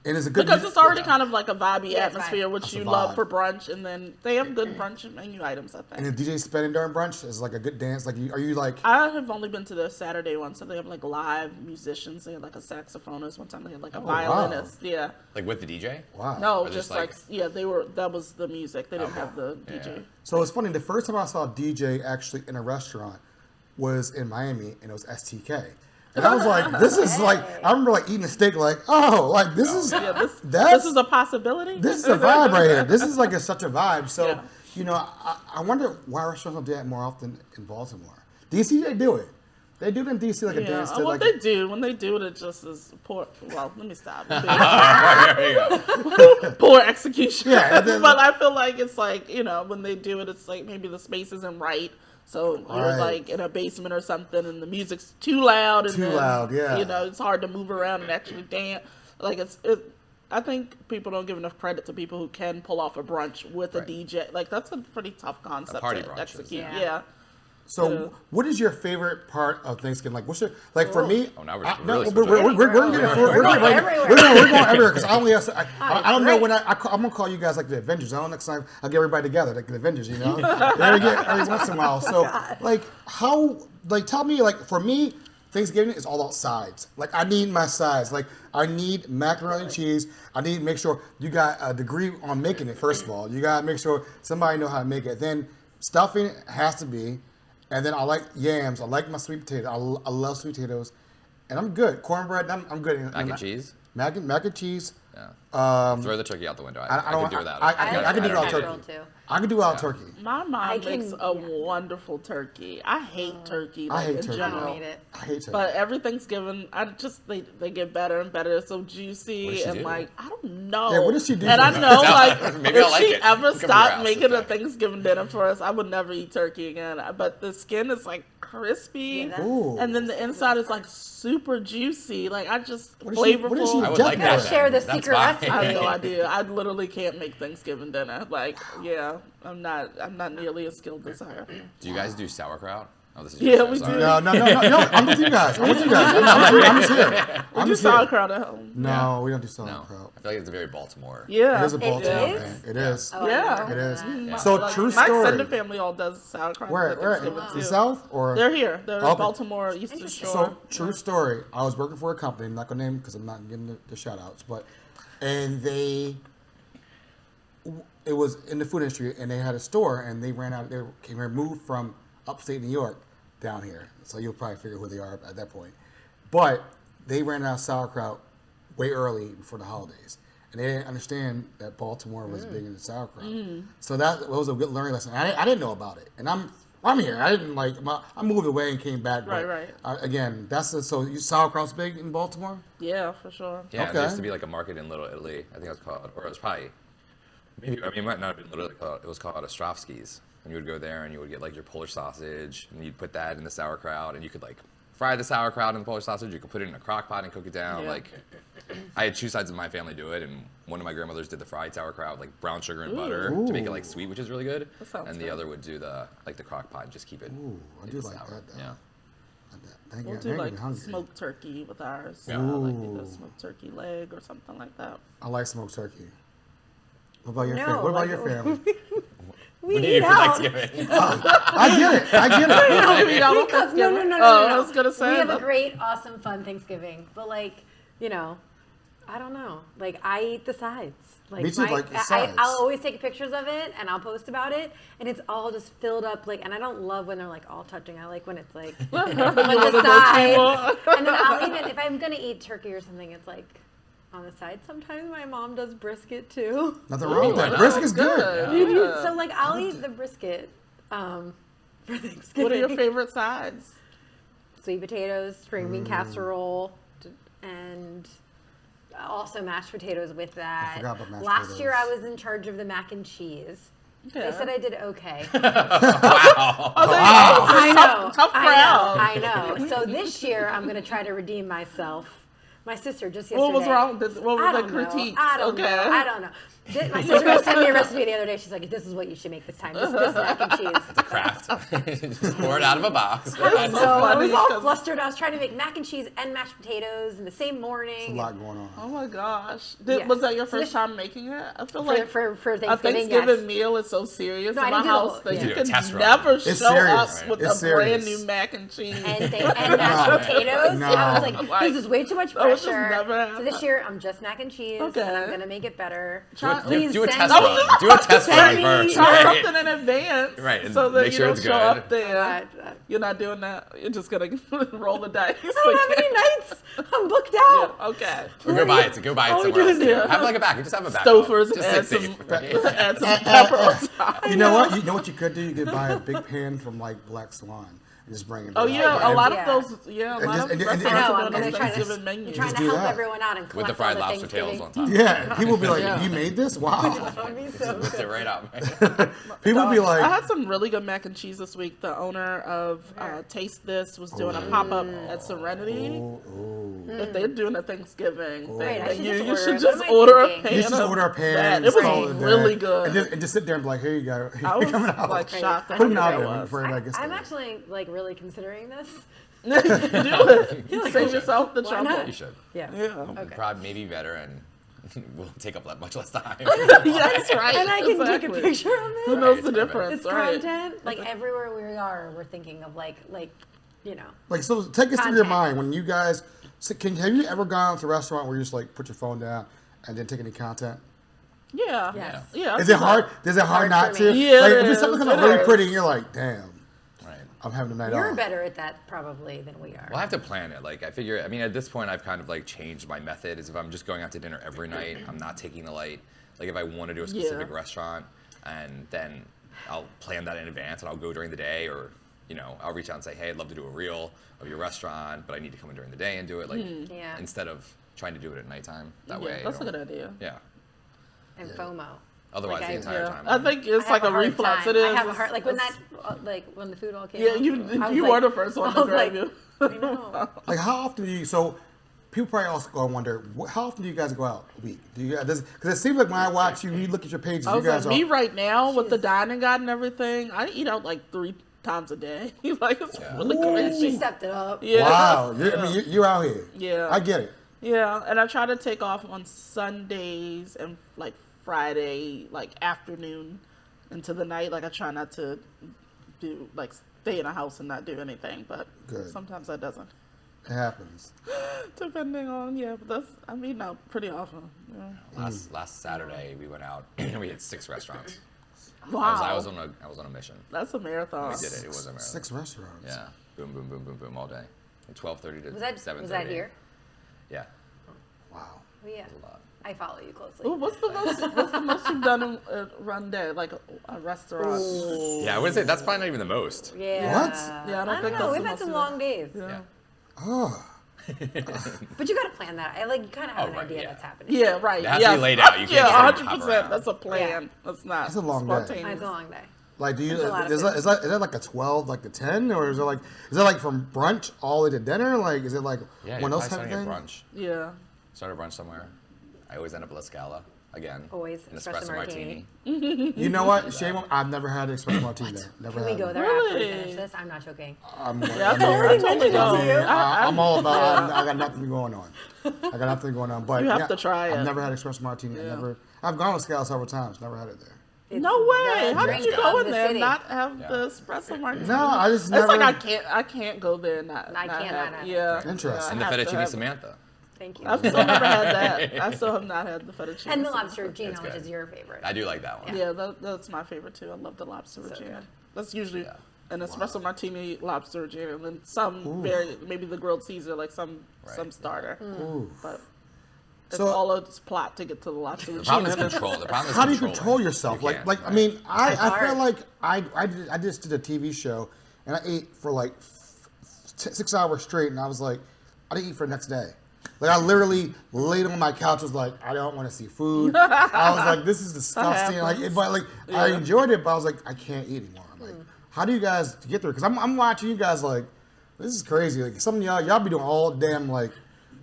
And it's a good Because it's already kind of like a vibey Yeah, it's atmosphere, vibe. which That's a you vibe. love for brunch, and then they have good brunch menu items, I And think. the DJ spinning during brunch is like a good dance. Like, are you like? I have only been to the Saturday one, so they have like live musicians. They had like a saxophonist one time. They had like a violinist. Yeah. Like with the DJ? Wow. No, Or just just like like- yeah, they were. That was the music. They didn't Okay. have the Yeah. DJ. So it's funny. The first time I saw a DJ actually in a restaurant was in Miami, and it was STK. And I was like, this is like, I remember like eating a steak, like, oh, like this is, Yeah, that's, this is a possibility. this is a vibe right here. This is like such a vibe. So, Yeah. you know, I wonder why restaurants don't do that more often in Baltimore. DC, they do it. They do it in DC like a dance. To, what like, they do when they do it, it just is poor. Well, let me stop. There you go. Poor execution. Yeah, and then- but I feel like it's like when they do it, it's like maybe the space isn't right. So you're Right. like in a basement or something, and the music's too loud. And Too then, loud, yeah. It's hard to move around and actually dance. Like I think people don't give enough credit to people who can pull off a brunch with a Right. DJ. Like that's a pretty tough concept party to brunch is- execute. Yeah. Yeah. So, what is your favorite part of Thanksgiving? Like, what's your for me? Oh, now we're I- really we're going to get We're going everywhere. We're going everywhere because I only have, I don't know great. when I'm gonna call you guys like the Avengers. I don't know next time I'll get everybody together like the Avengers. You know, every once in a while. So, like, how? Like, tell me. Like, for me, Thanksgiving is all about sides. Like, I need my sides. Like, I need macaroni and cheese. I need to make sure you got a degree on making it, first of all. You got to make sure somebody know how to make it. Then stuffing has to be. And then I like yams. I like my sweet potato. I love sweet potatoes. And I'm good. Cornbread, I'm good. Mac and cheese? Mac and cheese. Yeah. Throw the turkey out the window. I can do that. I can do without turkey. I can do without turkey. My mom makes a wonderful turkey. I hate turkey. I hate in turkey. general. I hate turkey. But every Thanksgiving, they get better and better. They're so juicy and do? like I don't know. Yeah, what does she do? And I know like Maybe if I'll like she it. ever Come to your stopped house making a sometime. Thanksgiving dinner for us, I would never eat turkey again. But the skin is like crispy, Ooh. and then the inside is like super juicy. Like I just What is she flavorful. I would Jack like Black. that. Share the That's secret fine. recipe. I have no idea. I literally can't make Thanksgiving dinner. Like, yeah, I'm not nearly as skilled as her. Do you guys do sauerkraut? Oh, this is Yeah, your we show, do. sorry. No. I'm with you guys. I'm just here. We I'm do just here. sauerkraut at home. No, we don't do No. sauerkraut. I feel like it's very Baltimore. Yeah. It is a Baltimore is? thing. It is. Yeah. It is. Yeah. So Like, true my story. extended family all does sauerkraut. Where? at Where? Thanksgiving, The too. South or? They're here. They're Okay. Baltimore, Eastern Shore. So true story. I was working for a company. I'm not gonna name because I'm not getting the shout outs, and it was in the food industry, and they had a store, and they ran out. They came here, moved from upstate New York down here. So you'll probably figure who they are at that point. But they ran out of sauerkraut way early before the holidays, and they didn't understand that Baltimore was big into sauerkraut. So that was a good learning lesson. I didn't know about it, and I'm here. I didn't I moved away and came back. But, Right. again, sauerkraut's big in Baltimore. Yeah, for sure. Yeah, Okay. there used to be like a market in Little Italy. I think it was called, or it was probably, maybe, it might not have been literally called, it was called Ostrovsky's. And you would go there and you would get like your Polish sausage and you'd put that in the sauerkraut and you could like fry the sauerkraut in the Polish sausage. You could put it in a crock pot and cook it down. Yeah. Like, I had two sides of my family do it, and one of my grandmothers did the fried sauerkraut with like brown sugar and butter to make it like sweet, which is really good. That sounds And the good. other would do the crock pot and just keep it. Ooh, I do like sour. that. Though. Yeah. Thank We'll you. do Now you're like getting hungry. smoked turkey with ours. Yeah. Like Ooh. either smoked turkey leg or something like that. I like smoked turkey. What about your No, family? What about like- your family? We What do you eat do for out. Thanksgiving? I get it. Because no. Oh, I was gonna say. We have a that- great, awesome, fun Thanksgiving, but like, I don't know. Like, I eat the sides. Like, Me too, like the sides. I'll always take pictures of it and I'll post about it, and it's all just filled up. Like, and I don't love when they're like all touching. I like when it's like One the of those sides. people. And then I'll even if I'm gonna eat turkey or something, it's like on the side. Sometimes my mom does brisket too. Nothing wrong with that. Ooh, Brisket's good. good. Yeah. So like, I'll eat the brisket for Thanksgiving. What are your favorite sides? Sweet potatoes, string bean casserole, and also mashed potatoes with that. forgot about mashed Last year I potatoes. was in charge of the mac and cheese. Yeah. They said I did okay. Wow. I know. tough crowd. I know. So this year I'm going to try to redeem myself. My sister just yesterday. What was wrong? What I were the don't know. critiques? I don't Okay. know. I don't know. My sister sent me a recipe the other day. She's like, "This is what you should make this time. This mac and cheese." It's a craft. Just pour it out of a box. So I funny was all 'cause- flustered. I was trying to make mac and cheese and mashed potatoes in the same There's morning. a lot going on. Oh my gosh. Yeah. Was that your So first this- time making it? I feel For, like for a Thanksgiving, Thanksgiving yes. meal is so serious No, I in my didn't do the house whole- that yeah. you You do a can test run. never It's show serious. up with It's a brand serious. new mac and cheese. and mashed potatoes. No. And I was like, this is way too much That would just pressure. never So this happen. year, I'm just mac and cheese, Okay. and I'm gonna make it better. Do a Please do a send test me- run. Do a test run Send me- first. Try Right. something in advance, Right, and so that make you sure don't it's show good. up there. I You're not doing that. You're just gonna roll the dice. don't have any nights. I'm booked out. Okay. Or go buy it. Go buy it All we somewhere do else. is- Too. Have like a back. Just have a back. Stofers, Just add sit some, safe. Right? add some pepper on top. You know what? You know what you could do? You could buy a big pan from like Black Swan and just bring it. Oh back. yeah, a lot Yeah. of those. Yeah, a And lot just- of and- and- restaurants I know. are I'm doing gonna those try to, Thanksgiving I'm menus. trying to do help that. everyone out and With collect the fried all the lobster tails on Thanksgiving. top. Yeah, people will be like, Yeah. "You made this? Wow!" That'd be so Lift good. it right up. People will be I like, had some really good mac and cheese this week. The owner of Taste This was doing a pop up at Serenity. If they're doing a Thanksgiving Right, I thing, should you just should order it. just What am I order a thinking? pan. "You should just of order a pan." that. and It was call it really that. good. And just sit there and be like, "Here you go." I You're was coming out. like shocked at Put how it out good there that was. before everybody gets I'm there. actually like really considering this. Do it. Save yourself the Why trouble. not? You should. Yeah. Yeah. Okay. Probably maybe better and will take up that much less time. Yes, right. And I can take exactly. a picture of Who it. knows Right, the it's difference, It's right? content. Like everywhere we are, we're thinking of like you know. Like, so take us through your Content. mind when you guys. So have you ever gone to a restaurant where you just like put your phone down and then take any content? Yeah. Yes. Yeah. Is it hard? Is it hard not for me. to? Yeah, like, it if it's is. something It kind of really is. pretty, and you're like, damn, Right. I'm having a night You're off. better at that probably than we are. Well, I have to plan it. Like, I figure, I mean, at this point, I've kind of like changed my method. Is if I'm just going out to dinner every night, I'm not taking the light. Like, if I want to do a specific restaurant, and then I'll plan that in advance, and I'll go during the day, or you know, I'll reach out and say, hey, I'd love to do a reel of your restaurant, but I need to come in during the day and do it. Like, Yeah. instead of trying to do it at nighttime. That way, That's a you good know, idea. Yeah. And FOMO. Otherwise, Like, the entire Yeah. time. I think it's I like have a hard reflex. time. It is. I have a It's- hard, like when it's- when the food all came Yeah, out. you I was you like- were the first one I to was grab like, you. I know. Like, how often do you? So, people probably also go and wonder, how often do you guys go out a week? Do you guys? Because it seems like when I watch you, you look at your pages, I you was like, guys me are. right now with the dining guide and everything, I eat out like 3 times a day. Like, it's really crazy. She stepped it up. Yeah. Wow, I mean, you're out here. Yeah. I get it. Yeah, and I try to take off on Sundays and like Friday, like afternoon into the night. Like I try not to do like stay in a house and not do anything, but Good. sometimes that doesn't. It happens. Depending on but that's I'm eating out pretty often. Yeah. Last Saturday, we went out and we hit 6 restaurants. Wow, I was on a mission. that's a marathon. We did it. It was a marathon. 6 restaurants. Yeah. Boom, boom, boom, boom, boom, all day. From 12:30 to Was that 7:30. was that here? Yeah. Wow. Oh, yeah. A lot. I follow you closely. Ooh, what's the most you've done in a run day, like a restaurant? Yeah, I would say that's probably not even the most. Yeah. What? Yeah, I don't think know. that's We've the had most some of long it. days. Yeah. Oh. But you got to plan that. I like you kind of have Oh, an right, idea yeah. that's happening. Yeah, right. It has to be yes. laid out. You can't Yeah, just, like, hop 100%. around. That's a plan. Yeah. That's not It's a long day. spontaneous. It's a long day. Like, do you? That's a lot of Is food. that like a 12, like the 10, or is it like from brunch all the way to dinner? Like, is it like Yeah, one you're of those probably type of starting at things? brunch. Yeah. Start a brunch somewhere. I always end up at La Scala again. Always An espresso espresso martini. You know what? Shame on, I've never had an espresso martini there. Never Can we had go one. there after we Really? finish this? I'm not joking. I'm Yeah, I totally go. I'm all about. I got nothing going on. I got nothing going on. But You have to try I've it. never had espresso martini. I've gone to Scala several times. Never had it there. It's No way! the How did drink you go of in the there and city. not have Yeah. the espresso martini? No, I just It's never. like I can't go there and not. I not can't have, not have yeah. it. Interesting. And the I have to fettuccine have it. Samantha. Thank you. I've still never had that. I still have not had the fettuccine. And the lobster regina, It's which good. is your favorite. I do like that one. Yeah, that's my favorite too. I love the lobster regina. That's usually Yeah. an espresso martini, lobster regina, and then some maybe the grilled Caesar, like some Right. starter. Ooh. But it's So- all of this plot to get to the lobster The regina. problem is control. The problem is How do you controlling. control yourself? You Like, can't, like I right. mean, I feel hard. like I just did a TV show and I ate for like 6 hours straight, and I was like, I didn't eat for the next day. Like I literally laid on my couch, was like, I don't want to see food. I was like, this is disgusting. Like, happens. but like I enjoyed it, but I was like, I can't eat anymore. I'm like, how do you guys get through? Because I'm watching you guys like, this is crazy. Like some of y'all be doing all damn like,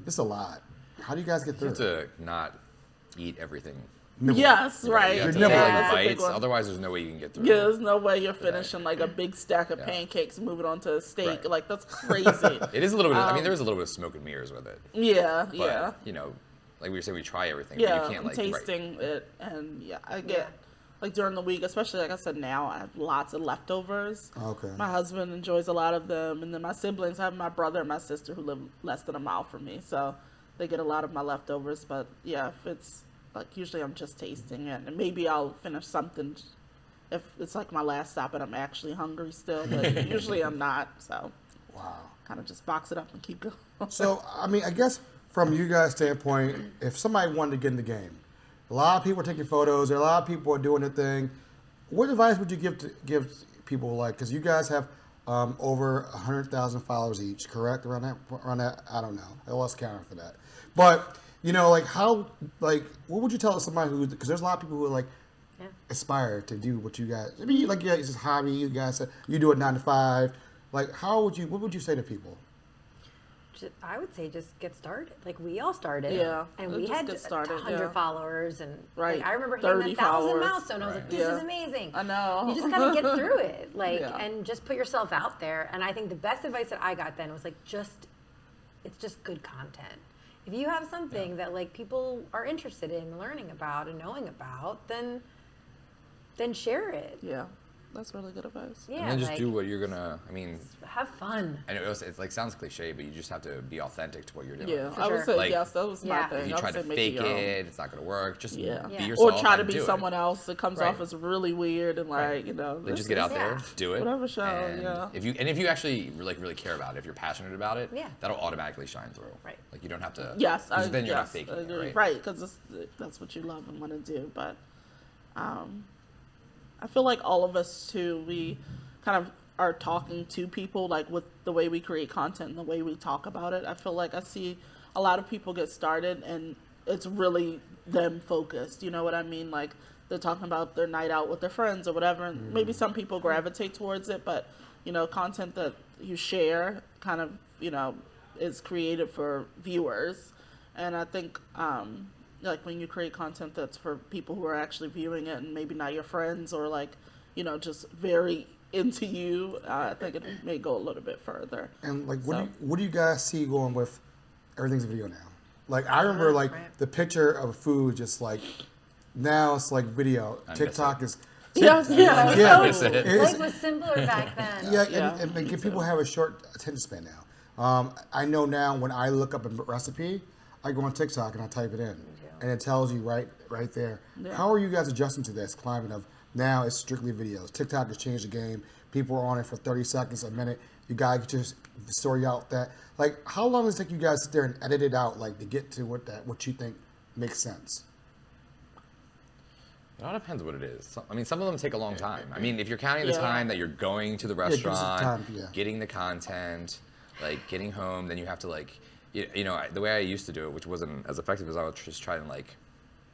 it's a lot. How do you guys get You through have it? to not eat everything. Yes, right. You have to You're take nibbling. that's a big bites. one. Otherwise, there's no way you can get through. Yeah, it. there's no way you're finishing like a big stack of Yeah. pancakes and moving on to a steak. Right. Like that's crazy. It is a little bit. I mean, there is a little bit of smoke and mirrors with it. Yeah, But, yeah. you know, like we were saying, we try everything. Yeah, But you can't I'm like. tasting it, and I get Yeah. like during the week, especially like I said, now I have lots of leftovers. Okay. My husband enjoys a lot of them, and then my siblings. I have my brother and my sister who live less than a mile from me, so they get a lot of my leftovers. But yeah, if it's like usually I'm just tasting it, and maybe I'll finish something if it's like my last stop and I'm actually hungry still. But usually I'm not, so Wow. kind of just box it up and keep going. So, I mean, I guess from you guys' standpoint, if somebody wanted to get in the game, a lot of people are taking photos, a lot of people are doing their thing. What advice would you give people, like, because you guys have over 100,000 followers each, correct? Around that, I don't know. I lost count for that. But, you know, like, what would you tell somebody who, because there's a lot of people who, like, Yeah. aspire to do what you guys, I mean, like, yeah, it's just hobby, you guys, you do it 9 to 5. Like, what would you say to people? I would say just get started. Like we all started. Yeah, And we just had get started, 100 yeah. followers, and Right, like, I remember hitting 30 1,000 followers. milestone. I was like, this Yeah. is amazing. I know. You just gotta get through it, like, Yeah. and just put yourself out there. And I think the best advice that I got then was like, it's just good content. If you have something that like people are interested in learning about and knowing about, then share it. Yeah. That's really good advice. Yeah, and then just like, do what you're gonna. I mean, have fun. and it's like sounds cliche, but you just have to be authentic to what you're doing. Yeah, For I would sure. say Like, yes. That was my yeah. thing. If you I try would to say make fake your own. it, it's not gonna work. Just Yeah. be Yeah. yourself. Or try to and be do it. someone else that comes Right. off as really weird and like, you know. Then this just get is- out there, do it. Whatever show, and yeah. If you actually really care about it, if you're passionate about it, Yeah. that'll automatically shine through. Right. Like you don't have to. Yes, 'cause then you're not yes, faking I it, agree. right? Because that's what you love and want to do. But I feel like all of us too, we kind of are talking to people like with the way we create content and the way we talk about it. I feel like I see a lot of people get started and it's really them focused. You know what I mean? Like they're talking about their night out with their friends or whatever. And maybe some people gravitate towards it, but you know, content that you share kind of, you know, is created for viewers. And I think like when you create content that's for people who are actually viewing it and maybe not your friends or like, you know, just very into you, I think it may go a little bit further. And like, what do you guys see going with everything's video now? Like, I remember like the picture of food, just like now it's like video. TikTok is. Yes, yeah. Yeah, Miss it. Life was simpler back then. Yeah, Yeah, and people have a short attention span now. I know now when I look up a recipe, I go on TikTok and I type it in, and it tells you right there. Yeah. How are you guys adjusting to this climate of now it's strictly videos? TikTok has changed the game. People are on it for 30 seconds, a minute. You guys just story out that. Like, how long does it take you guys to sit there and edit it out, like to get to what you think makes sense? It all depends what it is. I mean, some of them take a long time. I mean, if you're counting the Yeah. time that you're going to the gives us restaurant, time, yeah. getting the content, like getting home, then you have to like, you know, the way I used to do it, which wasn't as effective as I would just try and like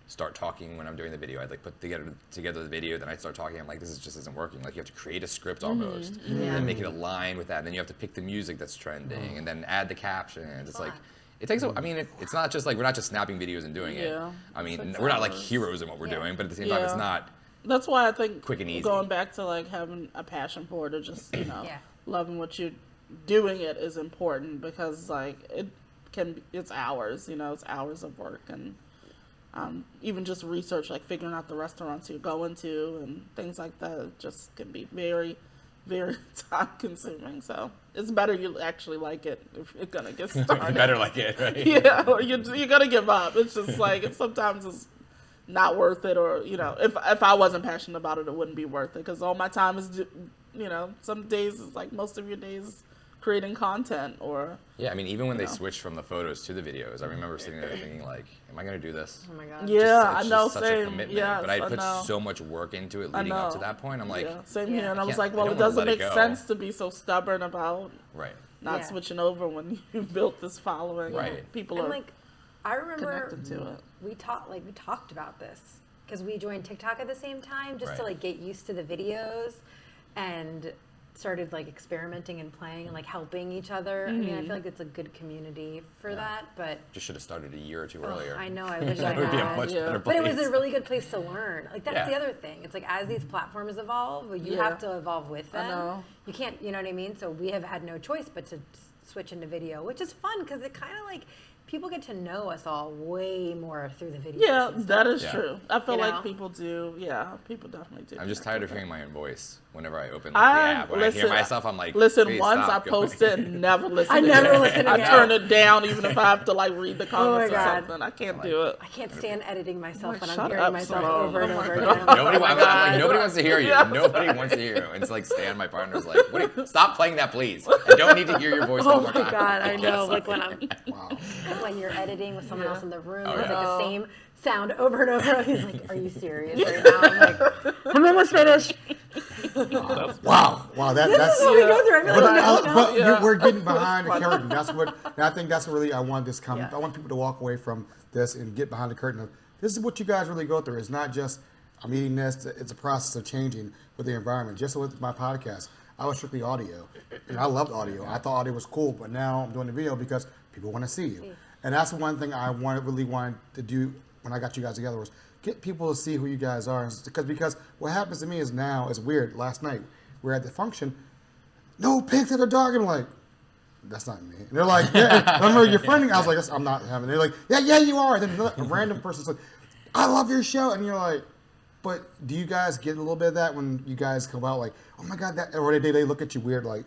start talking when I'm doing the video. I'd like put together the video, then I'd start talking. I'm like, this just isn't working. Like you have to create a script almost, and then make it align with that. And then you have to pick the music that's trending, and then add the captions. It's like. It takes. I mean, it's not just like we're not just snapping videos and doing it. Yeah. I mean, Takes we're not like hours. heroes in what we're doing, but at the same time, it's Yeah. not. That's why I think Quick and easy. going back to like having a passion for it or just, you know, Yeah. loving what you're doing it is important because like it's hours, you know, it's hours of work and even just research, like figuring out the restaurants you're going to and things like that just can be very, very time consuming. So it's better you actually like it if you're gonna get started. Better like it, right? Yeah, or you're gonna give up. It's just like sometimes it's not worth it, or you know, if I wasn't passionate about it, it wouldn't be worth it because all my time is, you know, some days is like most of your days creating content or. Yeah, I mean, even when they switched from the photos to the videos, I remember sitting there thinking like, am I gonna do this? Oh my god. Yeah, It's I know. just such a Same. commitment. Yes, but I I put know. so much work into it I leading up to know. that point. I'm like, Yeah, same Yeah. here. And I was can't- like, I well, don't it wanna doesn't let it make go. sense to be so stubborn about right. not Yeah. switching over when you've built this following. Right. People And are like, I remember connected to it. we talked about this because we joined TikTok at the same time just to Right. like get used to the videos and started like experimenting and playing and like helping each other. I mean, I feel like it's a good community for that, but Just should have started a year or two oh, earlier. I know I wish I That would be a had. much Yeah. better But place. it was a really good place to learn. Like that's Yeah. the other thing. It's like as these platforms evolve, you Yeah. have to evolve with them. know. You can't, you know what I mean? So we have had no choice but to switch into video, which is fun because it kind of like people get to know us all way more through the videos. Yeah, and that stuff. is Yeah. true. I feel You like know? people do. Yeah, people definitely do. I'm just connect tired with of it. hearing my own voice whenever I open like, the app. When I hear myself, I'm like, listen. "Please Once stop, I go post away." it, never listen. I never again. listen I again. turn it down, even if I have to like read the comments or God. something. I can't do it. I can't stand editing myself Like, when I'm shut hearing up, myself Simone. over and Oh my over God. again. Nobody, I'm like, nobody wants to hear you. Yeah. Nobody wants to hear you. And it's like Stan, my partner's like, stop playing that, please. I don't need to hear your voice Oh one more my time. god, I Yes. know. Like when I'm Wow. when you're editing with someone else in the room, Oh, it's yeah. like the same sound over and over. He's like, "Are you serious right now?" I'm like, "I'm almost finished." Wow. That's. This is what we go through. I feel like But we're getting behind the curtain. That's what, and I think that's what really I want this come. Yeah. I want people to walk away from this and get behind the curtain of this is what you guys really go through. It's not just I'm eating this. It's a process of changing with the environment. Just with my podcast, I was strictly audio, and I loved audio. I thought audio was cool, but now I'm doing the video because people want to see you, and that's one thing I really wanted to do when I got you guys together was get people to see who you guys are. Because what happens to me is now is weird. Last night we were at the function. No pics at the dog. I'm like, that's not me. And they're like, yeah. I remember your friend. I was like, I'm not having. They're like, yeah, you are. And then a random person's like, I love your show, and you're like, But do you guys get a little bit of that when you guys come out like, oh my God, that, or they look at you weird like,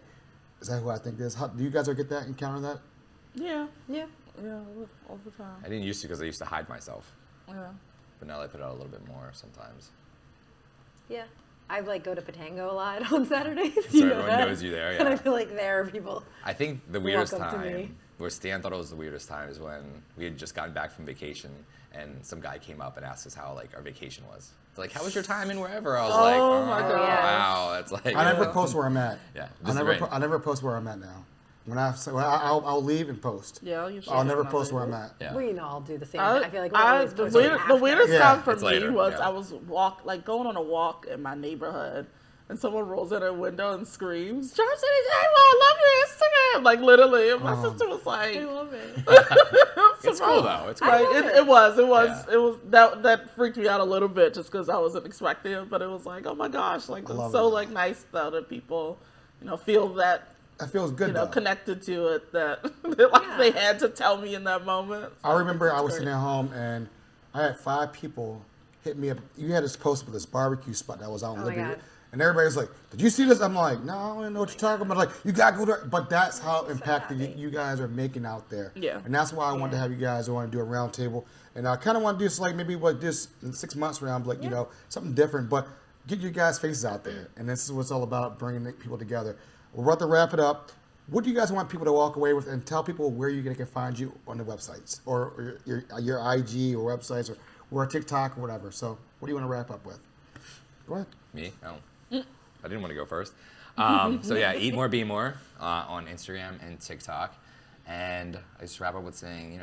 is that who I think this? Do you guys ever get that, encounter that? Yeah. Yeah. Yeah, all the time. I didn't used to because I used to hide myself. Yeah. But now I put out a little bit more sometimes. Yeah. I like go to Patango a lot on Saturdays. So everyone knows you there, yeah. And I feel like there are people. I think the weirdest Walk up to me. time, where Stan thought it was the weirdest time, is when we had just gotten back from vacation and some guy came up and asked us how like our vacation was. It's like, how was your time in wherever? I was like, oh my God. wow, that's like. I never post where I'm at. Yeah, I never post where I'm at now. I'll leave and post. Yeah, you should. I'll never post where I'm at. Yeah. We all do the same thing. I feel like we're always the posting weirdest Yeah. time for It's me later, was yeah. I was going on a walk in my neighborhood, and someone rolls in a window and screams, "Charm City Table, I love your Instagram!" Like literally, and my sister was like, I love it. It's cool though. It's cool. Like it was Yeah. that freaked me out a little bit just because I wasn't expecting it, but it was like, oh my gosh, like it's love so it. like nice though that people, feel that That feels good though. connected to it, that like they had to tell me in that moment. I remember I was sitting at home and I had 5 people hit me up. You had this post with this barbecue spot that was out in Oh my Liberty. God. And everybody's like, did you see this? I'm like, no, I don't know what you're talking about. Like, you got to go there. But that's how impacted you guys are making out there. Yeah. And that's why I wanted to have you guys. I want to do a round table. And I kind of want to do this like maybe like this in 6 months around, like, something different. But get your guys' faces out there. And this is what it's all about, bringing people together. We're about to wrap it up. What do you guys want people to walk away with, and tell people where you can find you on the websites or your IG or websites or TikTok or whatever. So what do you want to wrap up with? Go ahead. Me? Oh. I didn't want to go first. So yeah, Eat More, Be More on Instagram and TikTok. And I just wrap up with saying,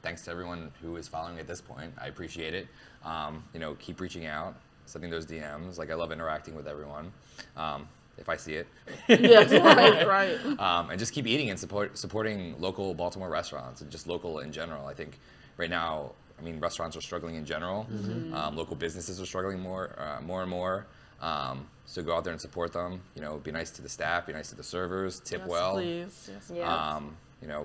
thanks to everyone who is following me at this point. I appreciate it. Keep reaching out, sending those DMs. Like, I love interacting with everyone. If I see it. Yes, right. And just keep eating and supporting local Baltimore restaurants and just local in general. I think right now, restaurants are struggling in general. Mm-hmm. Local businesses are struggling more and more. So go out there and support them. Be nice to the staff, be nice to the servers, tip Yes, well. please. Yes.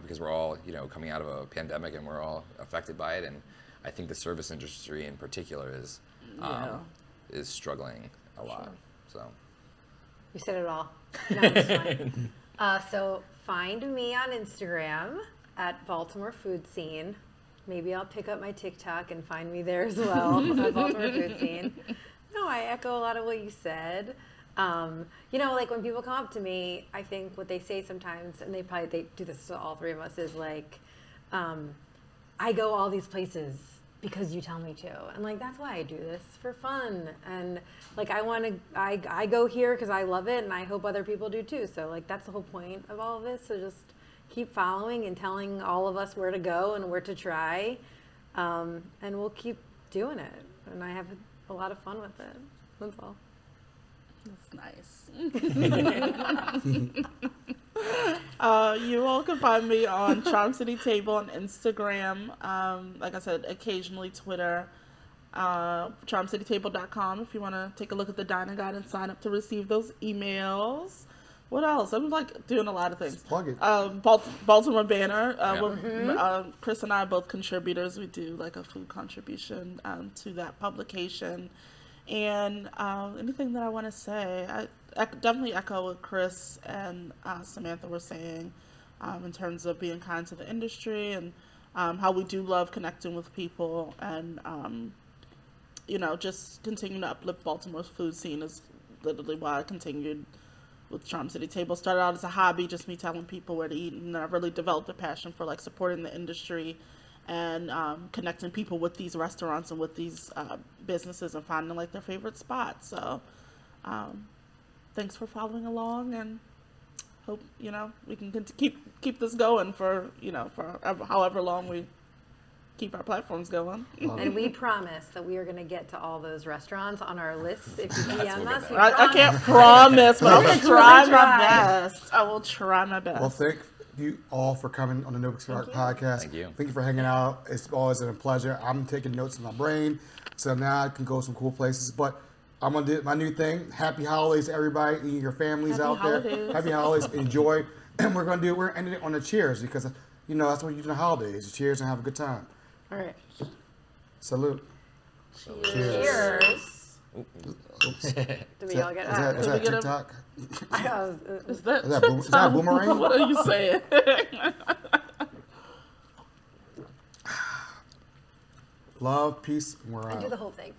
Because we're all, coming out of a pandemic and we're all affected by it. And I think the service industry in particular is struggling a lot. So. You said it all. No, it's fine. So find me on Instagram at Baltimore Food Scene. Maybe I'll pick up my TikTok and find me there as well at Baltimore Food Scene. No, I echo a lot of what you said. Like when people come up to me, I think what they say sometimes, and they do this to all 3 of us, is like, I go all these places because you tell me to, and like that's why I do this, for fun, and like I go here because I love it, and I hope other people do too. So like that's the whole point of all of this. So just keep following and telling all of us where to go and where to try, and we'll keep doing it. And I have a lot of fun with it. That's all. That's nice. You all can find me on Charm City Table on Instagram. Like I said, occasionally Twitter. CharmCityTable.com if you want to take a look at the dining guide and sign up to receive those emails. What else? I'm like doing a lot of things. Plug it. Baltimore Banner. Chris and I are both contributors. We do like a food contribution to that publication. And anything that I want to say, I definitely echo what Chris and Samantha were saying in terms of being kind to the industry and how we do love connecting with people and, just continuing to uplift Baltimore's food scene is literally why I continued with Charm City Table. Started out as a hobby, just me telling people where to eat, and I really developed a passion for like supporting the industry and connecting people with these restaurants and with these businesses and finding like their favorite spots. So thanks for following along, and hope we can keep this going for however long we keep our platforms going. And we promise that we are going to get to all those restaurants on our list. If you DM us, I can't promise, but I will try my best. I will try my best. Well, thank you all for coming on the NoPixAfterDark podcast. Thank you. Thank you for hanging out. It's always a pleasure. I'm taking notes in my brain, so now I can go some cool places. But I'm going to do my new thing. Happy holidays, everybody, and your families out there. Happy holidays. Enjoy. And we're ending it on a cheers because, that's what you do in the holidays. Cheers and have a good time. all right. Salute. Cheers. Oops. Did we all get Is that we get a- TikTok? Is that Is that a boomerang? What are you saying? Love, peace, and I do the whole thing.